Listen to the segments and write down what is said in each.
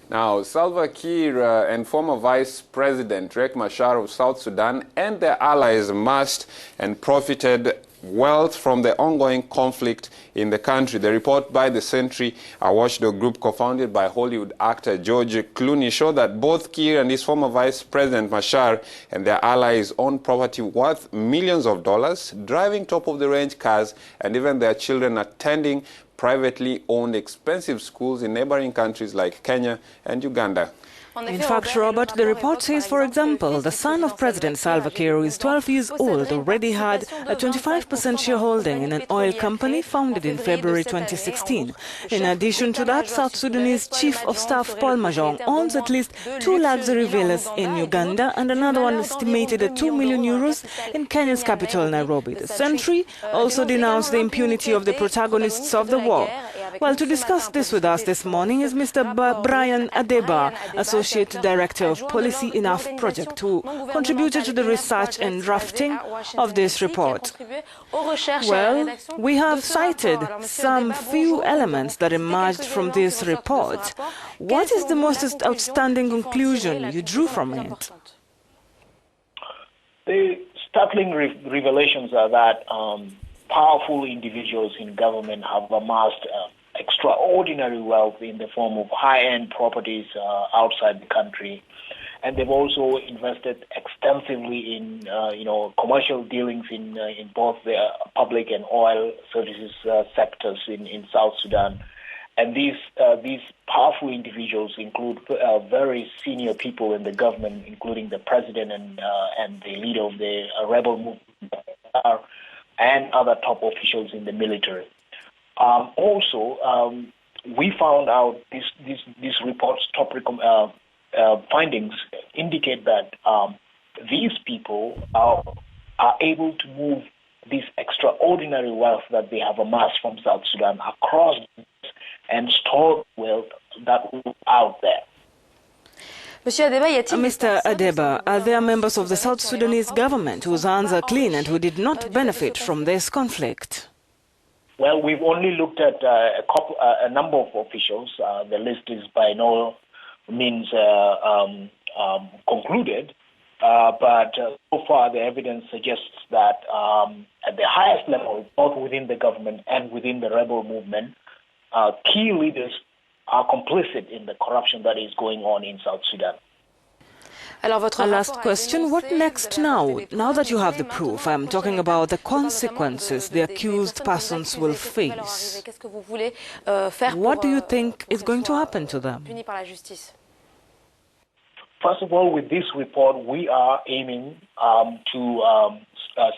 Now, Salva Kiir and former Vice President Riek Machar of South Sudan and their allies amassed and profited wealth from the ongoing conflict in the country. The report by the Sentry, a watchdog group co-founded by Hollywood actor George Clooney, showed that both Kiir and his former Vice President Machar and their allies own property worth millions of dollars, driving top-of-the-range cars, and even their children attending privately owned expensive schools in neighboring countries like Kenya and Uganda. In fact, Robert, the report says, for example, the son of President Salva Kiir, who is 12 years old, already had a 25% shareholding in an oil company founded in February 2016. In addition to that, South Sudanese Chief of Staff Paul Mahong owns at least 2 luxury villas in Uganda and another one estimated at 2 million euros in Kenya's capital, Nairobi. The Sentry also denounced the impunity of the protagonists of the war. Well, to discuss this with us this morning is Mr. Brian Adeba, Associate Director of Policy Enough Project, who contributed to the research and drafting of this report. Well, we have cited some few elements that emerged from this report. What is the most outstanding conclusion you drew from it? The startling revelations are that powerful individuals in government have amassed extraordinary wealth in the form of high-end properties outside the country, and they've also invested extensively in commercial dealings in both the public and oil services sectors in South Sudan. And these powerful individuals include very senior people in the government, including the president and the leader of the rebel movement, and other top officials in the military. We found out this report's top findings indicate that these people are able to move this extraordinary wealth that they have amassed from South Sudan across and store wealth that was out there. Mr. Adeba, are there members of the South Sudanese government whose hands are clean and who did not benefit from this conflict? Well, we've only looked at a number of officials. The list is by no means concluded, but so far the evidence suggests that at the highest level, both within the government and within the rebel movement, key leaders are complicit in the corruption that is going on in South Sudan. A last question, what next now? Now that you have the proof, I'm talking about the consequences the accused persons will face. What do you think is going to happen to them? First of all, with this report, we are aiming to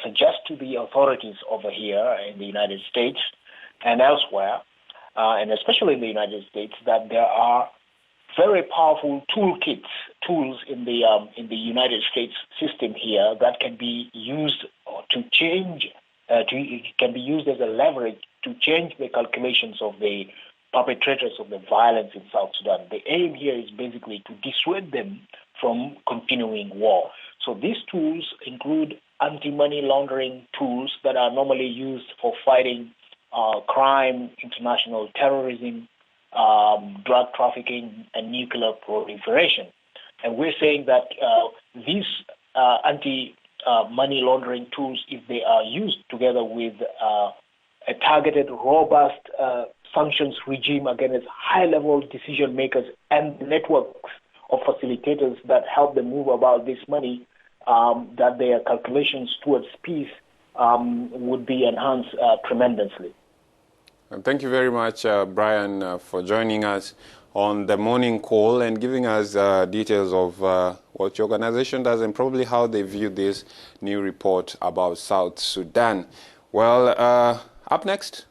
suggest to the authorities over here in the United States and elsewhere, and especially in the United States, that there are very powerful tools in the United States system here that can be used to change, can be used as a leverage to change the calculations of the perpetrators of the violence in South Sudan. The aim here is basically to dissuade them from continuing war. So these tools include anti-money laundering tools that are normally used for fighting crime, international terrorism, drug trafficking, and nuclear proliferation. And we're saying that these anti-money laundering tools, if they are used together with a targeted, robust sanctions regime against high-level decision makers and networks of facilitators that help them move about this money, that their calculations towards peace would be enhanced tremendously. Thank you very much, Brian, for joining us on the morning call and giving us details of what your organization does and probably how they view this new report about South Sudan. Well, up next,